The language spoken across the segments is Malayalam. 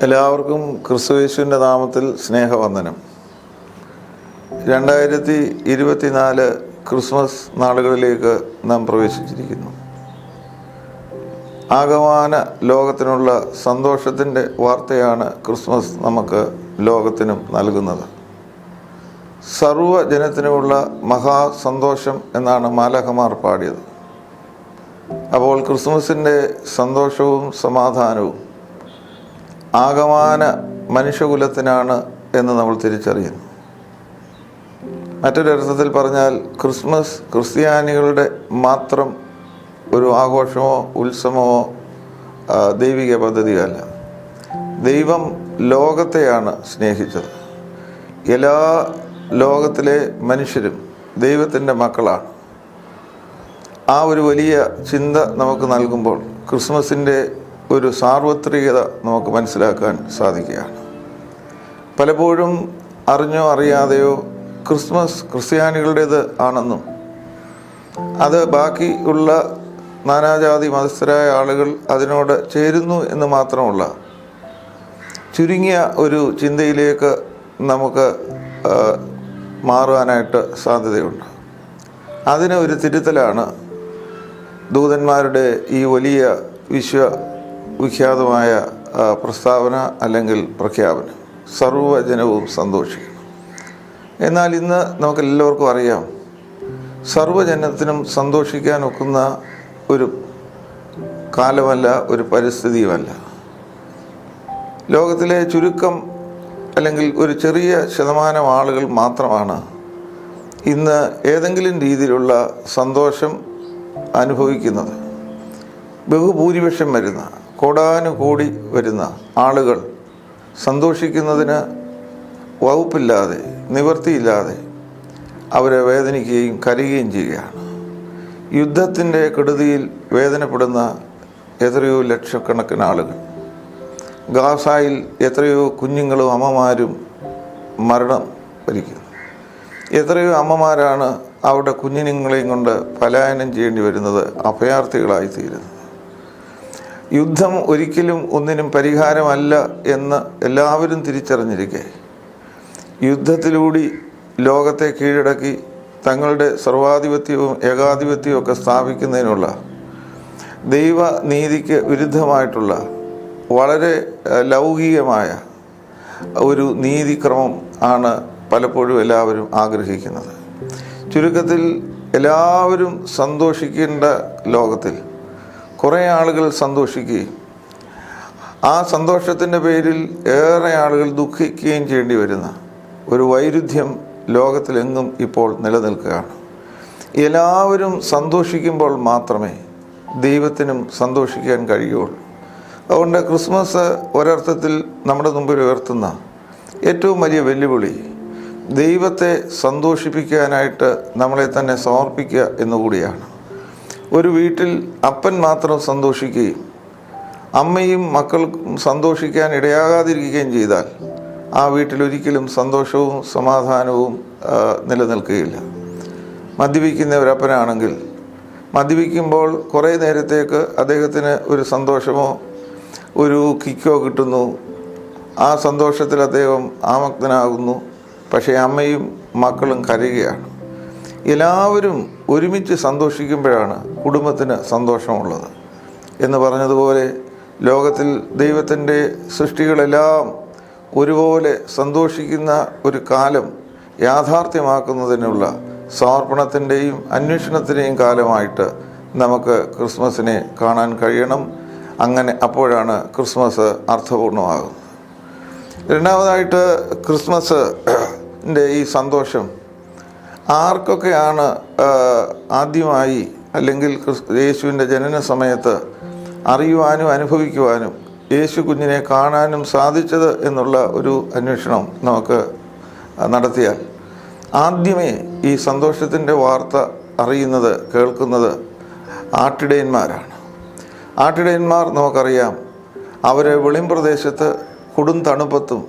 എല്ലാവർക്കും ക്രിസ്തുയേശുവിൻ്റെ നാമത്തിൽ സ്നേഹവന്ദനം. 2024 ക്രിസ്മസ് നാളുകളിലേക്ക് നാം പ്രവേശിച്ചിരിക്കുന്നു. ആകമാന ലോകത്തിനുള്ള സന്തോഷത്തിൻ്റെ വാർത്തയാണ് ക്രിസ്മസ് നമുക്ക് ലോകത്തിനും നൽകുന്നത്. സർവ്വജനത്തിനുമുള്ള മഹാസന്തോഷം എന്നാണ് മാലാഖമാർ പാടിയത്. അപ്പോൾ ക്രിസ്മസിൻ്റെ സന്തോഷവും സമാധാനവും ആകമാന മനുഷ്യകുലത്തിനാണ് എന്ന് നമ്മൾ തിരിച്ചറിയുന്നു. മറ്റൊരർത്ഥത്തിൽ പറഞ്ഞാൽ ക്രിസ്മസ് ക്രിസ്ത്യാനികളുടെ മാത്രം ഒരു ആഘോഷമോ ഉത്സവമോ ദൈവിക പദ്ധതിയല്ല. ദൈവം ലോകത്തെയാണ് സ്നേഹിച്ചത്. എല്ലാ ലോകത്തിലെ മനുഷ്യരും ദൈവത്തിൻ്റെ മക്കളാണ്. ആ ഒരു വലിയ ചിന്ത നമുക്ക് നൽകുമ്പോൾ ക്രിസ്മസിൻ്റെ ഒരു സാർവത്രികത നമുക്ക് മനസ്സിലാക്കാൻ സാധിക്കുകയാണ്. പലപ്പോഴും അറിഞ്ഞോ അറിയാതെയോ ക്രിസ്മസ് ക്രിസ്ത്യാനികളുടേത് ആണെന്നും അത് ബാക്കി ഉള്ള നാനാജാതി മതസ്ഥരായ ആളുകൾ അതിനോട് ചേരുന്നു എന്ന് മാത്രമുള്ള ചുരുങ്ങിയ ഒരു ചിന്തയിലേക്ക് നമുക്ക് മാറുവാനായിട്ട് സാധ്യതയുണ്ട്. അതിന് ഒരു തിരുത്തലാണ് ദൂതന്മാരുടെ ഈ വലിയ വിശ്വവിഖ്യാതമായ പ്രസ്താവന അല്ലെങ്കിൽ പ്രഖ്യാപനം, സർവ്വജനവും സന്തോഷിക്കണം. എന്നാൽ ഇന്ന് നമുക്കെല്ലാവർക്കും അറിയാം, സർവ്വജനത്തിനും സന്തോഷിക്കാൻ ഒക്കുന്ന ഒരു കാലമല്ല, ഒരു പരിസ്ഥിതിയുമല്ല. ലോകത്തിലെ ചുരുക്കം അല്ലെങ്കിൽ ഒരു ചെറിയ ശതമാനം ആളുകൾ മാത്രമാണ് ഇന്ന് ഏതെങ്കിലും രീതിയിലുള്ള സന്തോഷം അനുഭവിക്കുന്നത്. ബഹുഭൂരിപക്ഷം വരുന്ന കോടാനുകോടി വരുന്ന ആളുകൾ സന്തോഷിക്കുന്നതിന് വകുപ്പില്ലാതെ നിവൃത്തിയില്ലാതെ അവരെ വേദനിക്കുകയും കരയുകയും ചെയ്യുകയാണ്. യുദ്ധത്തിൻ്റെ കെടുതിയിൽ വേദനപ്പെടുന്ന എത്രയോ ലക്ഷക്കണക്കിന് ആളുകൾ, ഗാസയിൽ എത്രയോ കുഞ്ഞുങ്ങളും അമ്മമാരും മരണം വരിക്കുന്നു. എത്രയോ അമ്മമാരാണ് അവരുടെ കുഞ്ഞുങ്ങളെയും കൊണ്ട് പലായനം ചെയ്യേണ്ടി വരുന്നത്, അഭയാർത്ഥികളായിത്തീരുന്നത്. യുദ്ധം ഒരിക്കലും ഒന്നിനും പരിഹാരമല്ല എന്ന് എല്ലാവരും തിരിച്ചറിഞ്ഞിരിക്കെ യുദ്ധത്തിലൂടെ ലോകത്തെ കീഴടക്കി തങ്ങളുടെ സർവാധിപത്യവും ഏകാധിപത്യവും ഒക്കെ സ്ഥാപിക്കുന്നതിനുള്ള ദൈവനീതിക്ക് വിരുദ്ധമായിട്ടുള്ള വളരെ ലൗകികമായ ഒരു നീതിക്രമം ആണ് പലപ്പോഴും എല്ലാവരും ആഗ്രഹിക്കുന്നത്. ചുരുക്കത്തിൽ എല്ലാവരും സന്തോഷിക്കേണ്ട ലോകത്തിൽ കുറേ ആളുകൾ സന്തോഷിക്കുകയും ആ സന്തോഷത്തിൻ്റെ പേരിൽ ഏറെ ആളുകൾ ദുഃഖിക്കുകയും ചെയ്യേണ്ടി വരുന്ന ഒരു വൈരുദ്ധ്യം ലോകത്തിലെങ്ങും ഇപ്പോൾ നിലനിൽക്കുകയാണ്. എല്ലാവരും സന്തോഷിക്കുമ്പോൾ മാത്രമേ ദൈവത്തിനും സന്തോഷിക്കാൻ കഴിയുള്ളൂ. അതുകൊണ്ട് ക്രിസ്മസ് ഒരർത്ഥത്തിൽ നമ്മുടെ മുമ്പിൽ ഉയർത്തുന്ന ഏറ്റവും വലിയ വെല്ലുവിളി ദൈവത്തെ സന്തോഷിപ്പിക്കാനായിട്ട് നമ്മളെ തന്നെ സമർപ്പിക്കുക എന്നുകൂടിയാണ്. ഒരു വീട്ടിൽ അപ്പൻ മാത്രം സന്തോഷിക്കുകയും അമ്മയും മക്കൾക്കും സന്തോഷിക്കാൻ ഇടയാകാതിരിക്കുകയും ചെയ്താൽ ആ വീട്ടിലൊരിക്കലും സന്തോഷവും സമാധാനവും നിലനിൽക്കുകയില്ല. മദ്യപിക്കുന്ന ഒരപ്പനാണെങ്കിൽ മദ്യപിക്കുമ്പോൾ കുറേ നേരത്തേക്ക് അദ്ദേഹത്തിന് ഒരു സന്തോഷമോ ഒരു കിക്കോ കിട്ടുന്നു. ആ സന്തോഷത്തിൽ അദ്ദേഹം ആമഗ്നനാകുന്നു. പക്ഷേ അമ്മയും മക്കളും കരയുകയാണ്. എല്ലാവരും ഒരുമിച്ച് സന്തോഷിക്കുമ്പോഴാണ് കുടുംബത്തിന് സന്തോഷമുള്ളത് എന്ന് പറഞ്ഞതുപോലെ ലോകത്തിൽ ദൈവത്തിൻ്റെ സൃഷ്ടികളെല്ലാം ഒരുപോലെ സന്തോഷിക്കുന്ന ഒരു കാലം യാഥാർത്ഥ്യമാക്കുന്നതിനുള്ള സമർപ്പണത്തിൻ്റെയും അന്വേഷണത്തിൻ്റെയും കാലമായിട്ട് നമുക്ക് ക്രിസ്മസിനെ കാണാൻ കഴിയണം. അങ്ങനെ അപ്പോഴാണ് ക്രിസ്മസ് അർത്ഥപൂർണമാകുന്നത്. രണ്ടാമതായിട്ട് ക്രിസ്മസിൻ്റെ ഈ സന്തോഷം ആർക്കൊക്കെയാണ് ആദ്യമായി അല്ലെങ്കിൽ യേശുവിൻ്റെ ജനന സമയത്ത് അറിയുവാനും അനുഭവിക്കുവാനും യേശു കുഞ്ഞിനെ കാണാനും സാധിച്ചത് എന്നുള്ള ഒരു അന്വേഷണം നമുക്ക് നടത്തിയാൽ ആദ്യമേ ഈ സന്തോഷത്തിൻ്റെ വാർത്ത അറിയുന്നത് കേൾക്കുന്നത് ആട്ടിടയന്മാരാണ്. ആട്ടിടയന്മാർ നമുക്കറിയാം, അവരെ വെളിമ്പ്രദേശത്ത് കൊടും തണുപ്പത്തും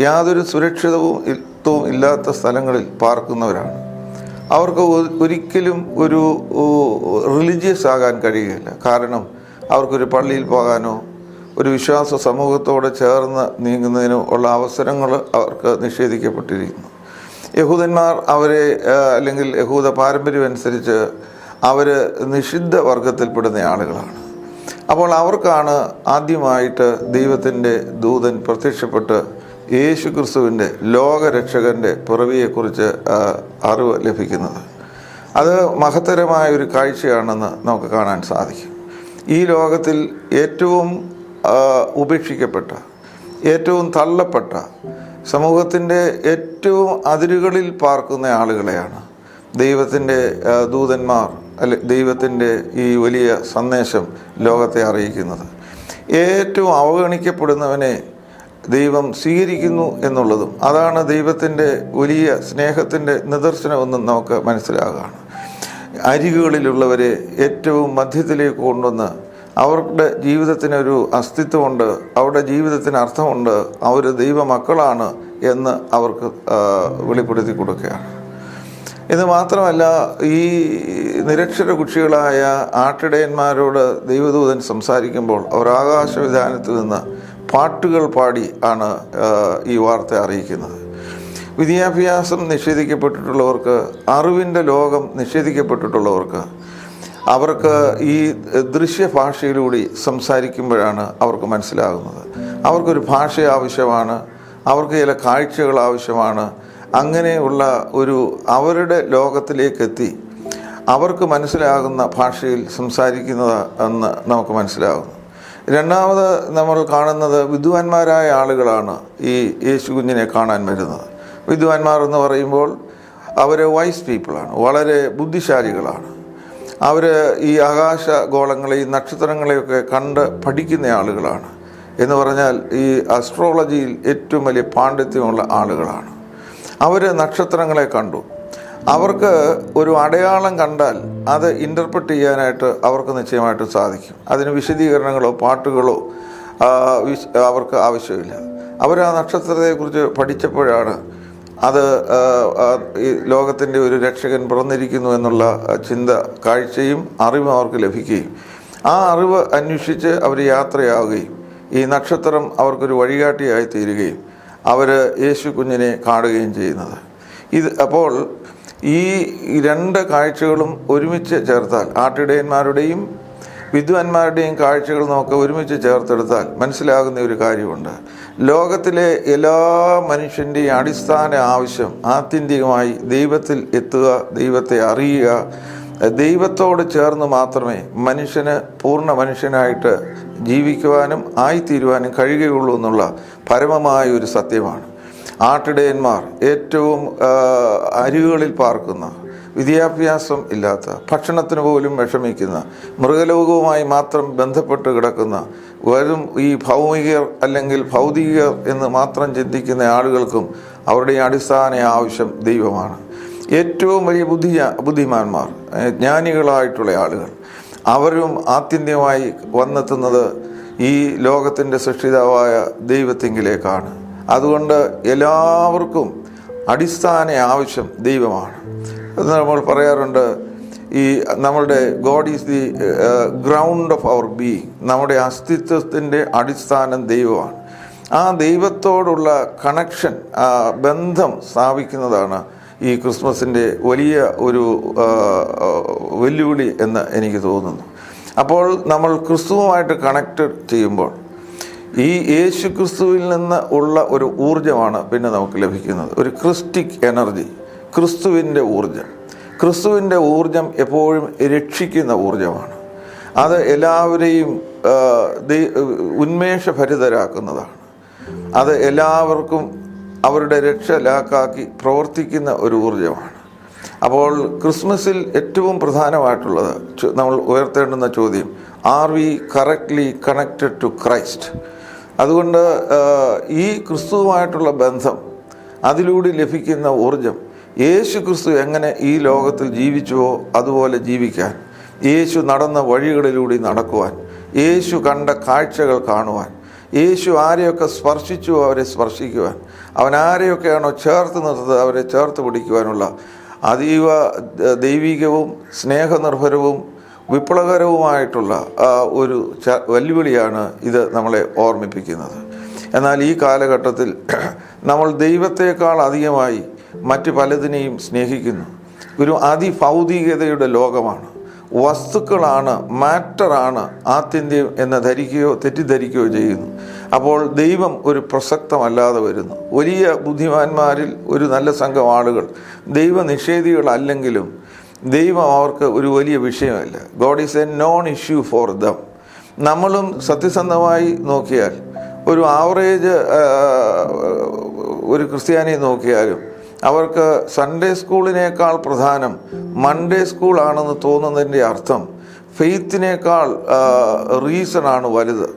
യാതൊരു സുരക്ഷിതവും ഇല്ലാത്ത സ്ഥലങ്ങളിൽ പാർക്കുന്നവരാണ്. അവർക്ക് ഒരിക്കലും ഒരു റിലീജിയസ് ആകാൻ കഴിയുകയില്ല. കാരണം അവർക്കൊരു പള്ളിയിൽ പോകാനോ ഒരു വിശ്വാസ സമൂഹത്തോട് ചേർന്ന് നീങ്ങുന്നതിനും ഉള്ള അവസരങ്ങൾ അവർക്ക് നിഷേധിക്കപ്പെട്ടിരിക്കുന്നു. യഹൂദന്മാർ അവരെ അല്ലെങ്കിൽ യഹൂദ പാരമ്പര്യം അനുസരിച്ച് അവർ നിഷിദ്ധ വർഗത്തിൽപ്പെടുന്ന ആളുകളാണ്. അപ്പോൾ അവർക്കാണ് ആദ്യമായിട്ട് ദൈവത്തിൻ്റെ ദൂതൻ പ്രത്യക്ഷപ്പെട്ട് യേശു ക്രിസ്തുവിൻ്റെ ലോകരക്ഷകൻ്റെ പിറവിയെക്കുറിച്ച് അറിവ് ലഭിക്കുന്നത്. അത് മഹത്തരമായ ഒരു കാഴ്ചയാണെന്ന് നമുക്ക് കാണാൻ സാധിക്കും. ഈ ലോകത്തിൽ ഏറ്റവും ഉപേക്ഷിക്കപ്പെട്ട, ഏറ്റവും തള്ളപ്പെട്ട, സമൂഹത്തിൻ്റെ ഏറ്റവും അതിരുകളിൽ പാർക്കുന്ന ആളുകളെയാണ് ദൈവത്തിൻ്റെ ദൂതന്മാർ ദൈവത്തിൻ്റെ ഈ വലിയ സന്ദേശം ലോകത്തെ അറിയിക്കുന്നത്. ഏറ്റവും അവഗണിക്കപ്പെടുന്നവനെ ദൈവം സ്വീകരിക്കുന്നു എന്നുള്ളതും അതാണ് ദൈവത്തിൻ്റെ വലിയ സ്നേഹത്തിൻ്റെ നിദർശനമെന്നും നമുക്ക് മനസ്സിലാകുകയാണ്. അരികുകളിലുള്ളവരെ ഏറ്റവും മധ്യത്തിലേക്ക് കൊണ്ടുവന്ന് അവരുടെ ജീവിതത്തിനൊരു അസ്തിത്വമുണ്ട്, അവരുടെ ജീവിതത്തിന് അർത്ഥമുണ്ട്, അവർ ദൈവമക്കളാണ് എന്ന് അവർക്ക് വെളിപ്പെടുത്തി കൊടുക്കുകയാണ്. ഇത് മാത്രമല്ല, ഈ നിരക്ഷര കുക്ഷികളായ ആട്ടിടയന്മാരോട് ദൈവദൂതൻ സംസാരിക്കുമ്പോൾ അവർ ആകാശവിധാനത്തിൽ നിന്ന് പാട്ടുകൾ പാടി ആണ് ഈ വാർത്ത അറിയിക്കുന്നത്. വിദ്യാഭ്യാസം നിഷേധിക്കപ്പെട്ടിട്ടുള്ളവർക്ക്, അറിവിൻ്റെ ലോകം നിഷേധിക്കപ്പെട്ടിട്ടുള്ളവർക്ക്, അവർക്ക് ഈ ദൃശ്യഭാഷയിലൂടെ സംസാരിക്കുമ്പോഴാണ് അവർക്ക് മനസ്സിലാകുന്നത്. അവർക്കൊരു ഭാഷ ആവശ്യമാണ്, അവർക്ക് ചില കാഴ്ചകൾ ആവശ്യമാണ്. അങ്ങനെയുള്ള ഒരു അവരുടെ ലോകത്തിലേക്കെത്തി അവർക്ക് മനസ്സിലാകുന്ന ഭാഷയിൽ സംസാരിക്കുന്നത് എന്ന് നമുക്ക് മനസ്സിലാകുന്നു. രണ്ടാമത് നമ്മൾ കാണുന്നത് വിദ്വാൻമാരായ ആളുകളാണ് ഈ യേശു കുഞ്ഞിനെ കാണാൻ വരുന്നത്. വിദ്വാൻമാർ എന്ന് പറയുമ്പോൾ അവർ വൈസ് പീപ്പിളാണ്, വളരെ ബുദ്ധിശാലികളാണ്. അവർ ഈ ആകാശഗോളങ്ങളെയും നക്ഷത്രങ്ങളെയൊക്കെ കണ്ട് പഠിക്കുന്ന ആളുകളാണ്. എന്ന് പറഞ്ഞാൽ ഈ അസ്ട്രോളജിയിൽ ഏറ്റവും വലിയ പാണ്ഡിത്യമുള്ള ആളുകളാണ്. അവർ നക്ഷത്രങ്ങളെ കണ്ടു. അവർക്ക് ഒരു അടയാളം കണ്ടാൽ അത് ഇൻ്റർപ്രറ്റ് ചെയ്യാനായിട്ട് അവർക്ക് നിശ്ചയമായിട്ട് സാധിക്കും. അതിന് വിശദീകരണങ്ങളോ പാട്ടുകളോ അവർക്ക് ആവശ്യമില്ല. അവർ ആ നക്ഷത്രത്തെക്കുറിച്ച് പഠിച്ചപ്പോഴാണ് അത് ഈ ലോകത്തിൻ്റെ ഒരു രക്ഷകൻ പിറന്നിരിക്കുന്നു എന്നുള്ള ചിന്ത, കാഴ്ചയും അറിവും അവർക്ക് ലഭിക്കുകയും ആ അറിവ് അന്വേഷിച്ച് അവർ യാത്രയാവുകയും ഈ നക്ഷത്രം അവർക്കൊരു വഴികാട്ടിയായി തീരുകയും അവർ യേശു കുഞ്ഞിനെ കാണുകയും ചെയ്യുന്നത്. അപ്പോൾ ഈ രണ്ട് കാഴ്ചകളും ഒരുമിച്ച് ചേർത്താൽ, ആട്ടിടയന്മാരുടെയും വിദ്വാൻമാരുടെയും കാഴ്ചകൾ നമുക്ക് ഒരുമിച്ച് ചേർത്തെടുത്താൽ മനസ്സിലാകുന്ന ഒരു കാര്യമുണ്ട്. ലോകത്തിലെ എല്ലാ മനുഷ്യൻ്റെയും അടിസ്ഥാന ആവശ്യം ആത്യന്തികമായി ദൈവത്തിൽ എത്തുക, ദൈവത്തെ അറിയുക. ദൈവത്തോട് ചേർന്ന് മാത്രമേ മനുഷ്യന് പൂർണ്ണ മനുഷ്യനായിട്ട് ജീവിക്കുവാനും ആയിത്തീരുവാനും കഴിയുകയുള്ളൂ എന്നുള്ള പരമമായ ഒരു സത്യമാണ്. ആട്ടിടയന്മാർ ഏറ്റവും അരികുകളിൽ പാർക്കുന്ന, വിദ്യാഭ്യാസം ഇല്ലാത്ത, ഭക്ഷണത്തിന് പോലും വിഷമിക്കുന്ന, മൃഗലോകവുമായി മാത്രം ബന്ധപ്പെട്ട് കിടക്കുന്ന, വെറും ഈ ഭൗമികർ അല്ലെങ്കിൽ ഭൗതികർ എന്ന് മാത്രം ചിന്തിക്കുന്ന ആളുകൾക്കും അവരുടെ അടിസ്ഥാന ആവശ്യം ദൈവമാണ്. ഏറ്റവും വലിയ ബുദ്ധിമാന്മാർ, ജ്ഞാനികളായിട്ടുള്ള ആളുകൾ, അവരും ആത്യന്തികമായി വന്നെത്തുന്നത് ഈ ലോകത്തിൻ്റെ സൃഷ്ടിതാവായ ദൈവത്തിങ്കിലേക്കാണ്. അതുകൊണ്ട് എല്ലാവർക്കും അടിസ്ഥാന ആവശ്യം ദൈവമാണ്. അത് നമ്മൾ പറയാറുണ്ട്, ഈ നമ്മളുടെ God is the ground of our being. നമ്മുടെ അസ്തിത്വത്തിൻ്റെ അടിസ്ഥാനം ദൈവമാണ്. ആ ദൈവത്തോടുള്ള കണക്ഷൻ, ബന്ധം സ്ഥാപിക്കുന്നതാണ് ഈ ക്രിസ്മസിൻ്റെ വലിയ ഒരു വെല്ലുവിളി എന്ന് എനിക്ക് തോന്നുന്നു. അപ്പോൾ നമ്മൾ ക്രിസ്തുവുമായിട്ട് കണക്ട് ചെയ്യുമ്പോൾ ഈ യേശു ക്രിസ്തുവിൽ നിന്ന് ഉള്ള ഒരു ഊർജ്ജമാണ് പിന്നെ നമുക്ക് ലഭിക്കുന്നത്, ഒരു ക്രിസ്റ്റിക് എനർജി, ക്രിസ്തുവിൻ്റെ ഊർജ്ജം. ക്രിസ്തുവിൻ്റെ ഊർജ്ജം എപ്പോഴും രക്ഷിക്കുന്ന ഊർജ്ജമാണ്. അത് എല്ലാവരെയും ഉന്മേഷഭരിതരാക്കുന്നതാണ്. അത് എല്ലാവർക്കും അവരുടെ രക്ഷ ലാക്കാക്കി പ്രവർത്തിക്കുന്ന ഒരു ഊർജ്ജമാണ്. അപ്പോൾ ക്രിസ്മസിൽ ഏറ്റവും പ്രധാനമായിട്ടുള്ളത് നമ്മൾ ഉയർത്തേണ്ടുന്ന ചോദ്യം, are we correctly connected to Christ? അതുകൊണ്ട് ഈ ക്രിസ്തുവുമായിട്ടുള്ള ബന്ധം, അതിലൂടെ ലഭിക്കുന്ന ഊർജ്ജം, യേശു ക്രിസ്തു എങ്ങനെ ഈ ലോകത്തിൽ ജീവിച്ചുവോ അതുപോലെ ജീവിക്കാൻ, യേശു നടന്ന വഴികളിലൂടെ നടക്കുവാൻ, യേശു കണ്ട കാഴ്ചകൾ കാണുവാൻ, യേശു ആരെയൊക്കെ സ്പർശിച്ചുവോ അവരെ സ്പർശിക്കുവാൻ, അവൻ ആരെയൊക്കെയാണോ ചേർത്ത് നിർത്തുന്നത് അവരെ ചേർത്ത് പിടിക്കുവാനുള്ള അതീവ ദൈവികവും സ്നേഹനിർഭരവും വിപ്ലവകരവുമായിട്ടുള്ള ഒരു വെല്ലുവിളിയാണ് ഇത് നമ്മളെ ഓർമ്മിപ്പിക്കുന്നത്. എന്നാൽ ഈ കാലഘട്ടത്തിൽ നമ്മൾ ദൈവത്തെക്കാൾ അധികമായി മറ്റ് പലതിനെയും സ്നേഹിക്കുന്നു. ഒരു അതിഭൗതികതയുടെ ലോകമാണ്. വസ്തുക്കളാണ്, മാറ്ററാണ് ആത്യന്ത്യം എന്ന് ധരിക്കുകയോ തെറ്റിദ്ധരിക്കുകയോ ചെയ്യുന്നു. അപ്പോൾ ദൈവം ഒരു പ്രസക്തമല്ലാതെ വരുന്നു. വലിയ ബുദ്ധിമാന്മാരിൽ ഒരു നല്ല സംഘം ആളുകൾ ദൈവനിഷേധികളല്ലെങ്കിലും ദൈവം അവർക്ക് ഒരു വലിയ വിഷയമല്ല. God is A non issue for them. നമ്മളും സത്യസന്ധമായി നോക്കിയാൽ, ഒരു ആവറേജ് ഒരു ക്രിസ്ത്യാനിയെ നോക്കിയാലും അവർക്ക് സൺഡേ സ്കൂളിനേക്കാൾ പ്രധാനം മൺഡേ സ്കൂളാണെന്ന് തോന്നുന്നതിൻ്റെ അർത്ഥം ഫെയ്ത്തിനേക്കാൾ റീസണാണ് വലുത്.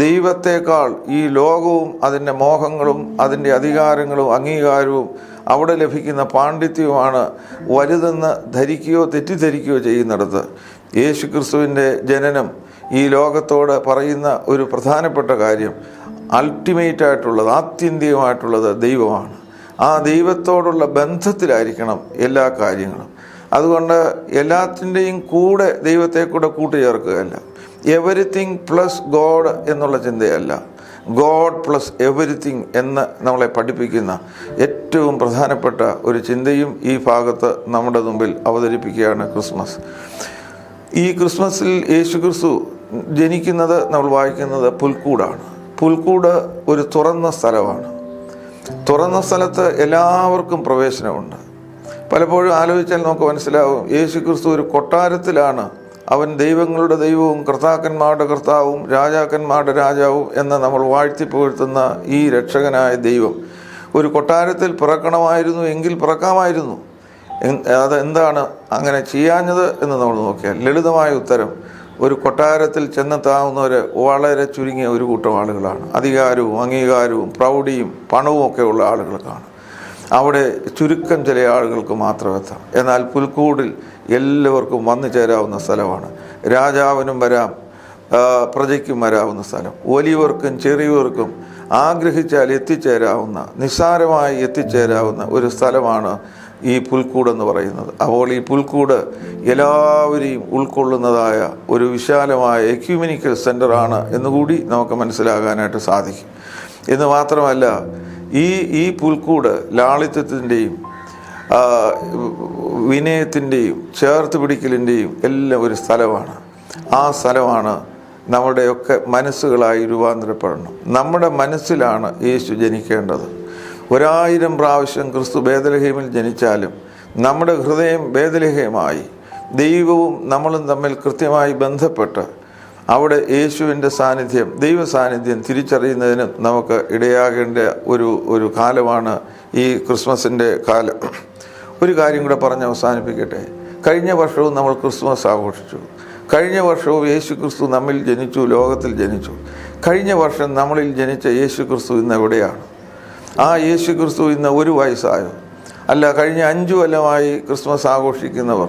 ദൈവത്തെക്കാൾ ഈ ലോകവും അതിൻ്റെ മോഹങ്ങളും അതിൻ്റെ അധികാരങ്ങളും അംഗീകാരവും അവിടെ ലഭിക്കുന്ന പാണ്ഡിത്യവുമാണ് വലുതെന്ന് ധരിക്കുകയോ തെറ്റിദ്ധരിക്കുകയോ ചെയ്യുന്നിടത്ത് യേശു ക്രിസ്തുവിൻ്റെ ജനനം ഈ ലോകത്തോട് പറയുന്ന ഒരു പ്രധാനപ്പെട്ട കാര്യം അൾട്ടിമേറ്റായിട്ടുള്ളത്, ആത്യന്തികമായിട്ടുള്ളത് ദൈവമാണ്. ആ ദൈവത്തോടുള്ള ബന്ധത്തിലായിരിക്കണം എല്ലാ കാര്യങ്ങളും. അതുകൊണ്ട് എല്ലാത്തിൻ്റെയും കൂടെ ദൈവത്തെ കൂടെ കൂട്ടിച്ചേർക്കുകയല്ല. എവരിത്തിങ് പ്ലസ് ഗോഡ് എന്നുള്ള ചിന്തയല്ല, ഗോഡ് പ്ലസ് എവരിത്തിങ് എന്ന് നമ്മളെ പഠിപ്പിക്കുന്ന ഏറ്റവും പ്രധാനപ്പെട്ട ഒരു ചിന്തയും ഈ ഭാഗത്ത് നമ്മുടെ മുമ്പിൽ അവതരിപ്പിക്കുകയാണ് ക്രിസ്മസ്. ഈ ക്രിസ്മസിൽ യേശു ക്രിസ്തു ജനിക്കുന്നത് നമ്മൾ വായിക്കുന്നത് പുൽക്കൂടാണ്. പുൽക്കൂട് ഒരു തുറന്ന സ്ഥലമാണ്. തുറന്ന സ്ഥലത്ത് എല്ലാവർക്കും പ്രവേശനമുണ്ട്. പലപ്പോഴും ആലോചിച്ചാൽ നമുക്ക് മനസ്സിലാവും, യേശു ക്രിസ്തു ഒരു കൊട്ടാരത്തിലാണ്. അവൻ ദൈവങ്ങളുടെ ദൈവവും കർത്താക്കന്മാരുടെ കർത്താവും രാജാക്കന്മാരുടെ രാജാവും എന്ന് നമ്മൾ വാഴ്ത്തിപ്പുകഴ്ത്തുന്ന ഈ രക്ഷകനായ ദൈവം ഒരു കൊട്ടാരത്തിൽ പിറക്കണമായിരുന്നു എങ്കിൽ പിറക്കാമായിരുന്നു. അതെന്താണ് അങ്ങനെ ചെയ്യാഞ്ഞത് എന്ന് നമ്മൾ നോക്കിയാൽ ലളിതമായ ഉത്തരം, ഒരു കൊട്ടാരത്തിൽ ചെന്നെത്താവുന്നവർ വളരെ ചുരുങ്ങിയ ഒരു കൂട്ടം ആളുകളാണ്. അധികാരവും അംഗീകാരവും പ്രൗഢിയും പണവും ഒക്കെ ഉള്ള ആളുകൾക്കാണ്. അവിടെ ചുരുക്കം ചില ആളുകൾക്ക് മാത്രം എത്താം. എന്നാൽ പുൽക്കൂടിൽ എല്ലാവർക്കും വന്നു ചേരാവുന്ന സ്ഥലമാണ്. രാജാവിനും വരാം, പ്രജയ്ക്കും വരാവുന്ന സ്ഥലം. വലിയവർക്കും ചെറിയവർക്കും ആഗ്രഹിച്ചാൽ എത്തിച്ചേരാവുന്ന, നിസ്സാരമായി എത്തിച്ചേരാവുന്ന ഒരു സ്ഥലമാണ് ഈ പുൽക്കൂടെന്ന് പറയുന്നത്. അപ്പോൾ ഈ പുൽക്കൂട് എല്ലാവരെയും ഉൾക്കൊള്ളുന്നതായ ഒരു വിശാലമായ എക്യുമെനിക്കൽ സെൻ്ററാണ് എന്നുകൂടി നമുക്ക് മനസ്സിലാകാനായിട്ട് സാധിക്കും. എന്ന് മാത്രമല്ല, ഈ പുൽക്കൂട് ലാളിത്യത്തിൻ്റെയും വിനയത്തിൻ്റെയും ചേർത്ത് പിടിക്കലിൻ്റെയും എല്ലാം ഒരു സ്ഥലമാണ്. ആ സ്ഥലമാണ് നമ്മുടെയൊക്കെ മനസ്സുകളായി രൂപാന്തരപ്പെടണം. നമ്മുടെ മനസ്സിലാണ് യേശു ജനിക്കേണ്ടത്. 1000 പ്രാവശ്യം ക്രിസ്തു ബേത്ലഹേമിൽ ജനിച്ചാലും നമ്മുടെ ഹൃദയം ബേത്ലഹേമായി ദൈവവും നമ്മളും തമ്മിൽ കൃത്യമായി ബന്ധപ്പെട്ട് അവിടെ യേശുവിൻ്റെ സാന്നിധ്യം, ദൈവ സാന്നിധ്യം തിരിച്ചറിയുന്നതിന് നമുക്ക് ഇടയാകേണ്ട ഒരു കാലമാണ് ഈ ക്രിസ്മസിൻ്റെ കാലം. ഒരു കാര്യം കൂടെ പറഞ്ഞ് അവസാനിപ്പിക്കട്ടെ. കഴിഞ്ഞ വർഷവും നമ്മൾ ക്രിസ്മസ് ആഘോഷിച്ചു. കഴിഞ്ഞ വർഷവും യേശു ക്രിസ്തു നമ്മിൽ ജനിച്ചു, ലോകത്തിൽ ജനിച്ചു. കഴിഞ്ഞ വർഷം നമ്മളിൽ ജനിച്ച യേശു ക്രിസ്തു ഇന്ന് എവിടെയാണ്? ആ യേശു ക്രിസ്തു ഇന്ന് 1 വയസ്സായോ? അല്ല, കഴിഞ്ഞ 5 കൊല്ലമായി ക്രിസ്മസ് ആഘോഷിക്കുന്നവർ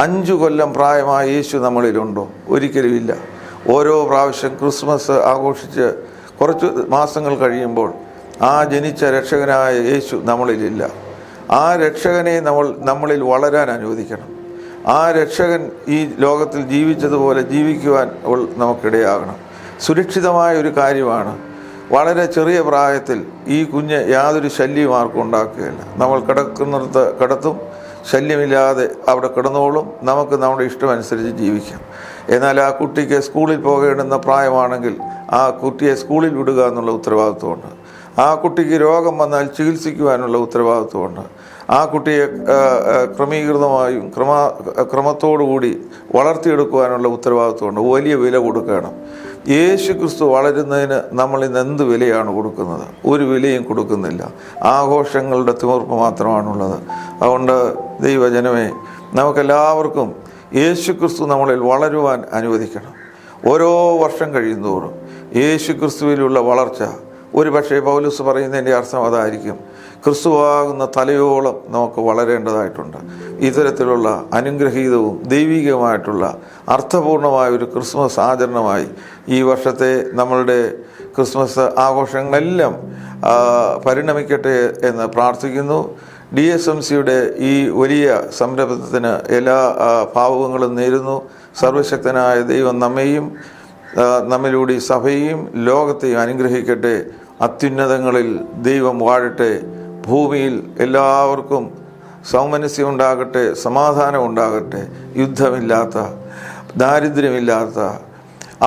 5 കൊല്ലം പ്രായമായ യേശു നമ്മളിലുണ്ടോ? ഒരിക്കലുമില്ല. ഓരോ പ്രാവശ്യം ക്രിസ്മസ് ആഘോഷിച്ച് കുറച്ച് മാസങ്ങൾ കഴിയുമ്പോൾ ആ ജനിച്ച രക്ഷകനായ യേശു നമ്മളിലില്ല. ആ രക്ഷകനെ നമ്മളിൽ വളരാൻ അനുവദിക്കണം. ആ രക്ഷകൻ ഈ ലോകത്തിൽ ജീവിച്ചതുപോലെ ജീവിക്കുവാൻ നമുക്കിടയാകണം. സുരക്ഷിതമായ ഒരു കാര്യമാണ്. വളരെ ചെറിയ പ്രായത്തിൽ ഈ കുഞ്ഞ് യാതൊരു ശല്യവും ആർക്കും ഉണ്ടാക്കുകയില്ല. നമ്മൾ കിടക്കുന്നിടത്ത് കിടത്തും, ശല്യമില്ലാതെ അവിടെ കിടന്നോളും. നമുക്ക് നമ്മുടെ ഇഷ്ടമനുസരിച്ച് ജീവിക്കാം. എന്നാൽ ആ കുട്ടിക്ക് സ്കൂളിൽ പോകേണ്ടുന്ന പ്രായമാണെങ്കിൽ ആ കുട്ടിയെ സ്കൂളിൽ വിടുക എന്നുള്ള ഉത്തരവാദിത്വമുണ്ട്. ആ കുട്ടിക്ക് രോഗം വന്നാൽ ചികിത്സിക്കുവാനുള്ള ഉത്തരവാദിത്വമുണ്ട്. ആ കുട്ടിയെ ക്രമീകൃതമായും ക്രമത്തോടുകൂടി വളർത്തിയെടുക്കുവാനുള്ള ഉത്തരവാദിത്വമുണ്ട്. വലിയ വില കൊടുക്കണം. യേശു ക്രിസ്തു വളരുന്നതിന് നമ്മൾ ഇന്ന് എന്ത് വിലയാണ് കൊടുക്കുന്നത്? ഒരു വിലയും കൊടുക്കുന്നില്ല. ആഘോഷങ്ങളുടെ തിമിർപ്പ് മാത്രമാണുള്ളത്. അതുകൊണ്ട് ദൈവജനമേ, നമുക്കെല്ലാവർക്കും യേശു ക്രിസ്തു നമ്മളിൽ വളരുവാൻ അനുവദിക്കണം. ഓരോ വർഷം കഴിയുന്തോറും യേശു ക്രിസ്തുവിലുള്ള വളർച്ച, ഒരു പക്ഷേ പൗലോസ് പറയുന്നതിൻ്റെ അർത്ഥം അതായിരിക്കും. ക്രിസ്തുവാകുന്ന തലയോളം നമുക്ക് വളരേണ്ടതായിട്ടുണ്ട്. ഇത്തരത്തിലുള്ള അനുഗ്രഹീതവും ദൈവികമായിട്ടുള്ള അർത്ഥപൂർണമായ ഒരു ക്രിസ്മസ് ആചരണമായി ഈ വർഷത്തെ നമ്മളുടെ ക്രിസ്മസ് ആഘോഷങ്ങളെല്ലാം പരിണമിക്കട്ടെ എന്ന് പ്രാർത്ഥിക്കുന്നു. DSMCയുടെ ഈ വലിയ സംരംഭത്തിന് എല്ലാ ഭാവുകങ്ങളും നേരുന്നു. സർവശക്തനായ ദൈവം നമ്മെയും നമ്മിലൂടെ സഭയെയും ലോകത്തെയും അനുഗ്രഹിക്കട്ടെ. അത്യുന്നതങ്ങളിൽ ദൈവം വാഴട്ടെ. ഭൂമിയിൽ എല്ലാവർക്കും സൗമനസ്യം ഉണ്ടാകട്ടെ, സമാധാനം ഉണ്ടാകട്ടെ. യുദ്ധമില്ലാത്ത, ദാരിദ്ര്യമില്ലാത്ത,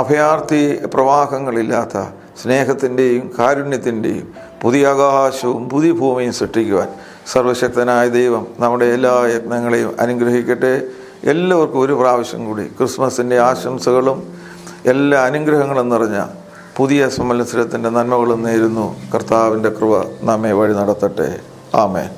അഭയാർത്ഥി പ്രവാഹങ്ങളില്ലാത്ത സ്നേഹത്തിൻ്റെയും കാരുണ്യത്തിൻ്റെയും പുതിയ ആകാശവും പുതിയ ഭൂമിയും സൃഷ്ടിക്കുവാൻ സർവശക്തനായ ദൈവം നമ്മുടെ എല്ലാ യത്നങ്ങളെയും അനുഗ്രഹിക്കട്ടെ. എല്ലാവർക്കും ഒരു പ്രാവശ്യം കൂടി ക്രിസ്മസിൻ്റെ ആശംസകളും എല്ലാ അനുഗ്രഹങ്ങളും നിറഞ്ഞ പുതിയ സംവത്സരത്തിൻ്റെ നന്മകളും നേരുന്നു. കർത്താവിൻ്റെ കൃപ നമ്മെ വഴി നടത്തട്ടെ. ആമേൻ.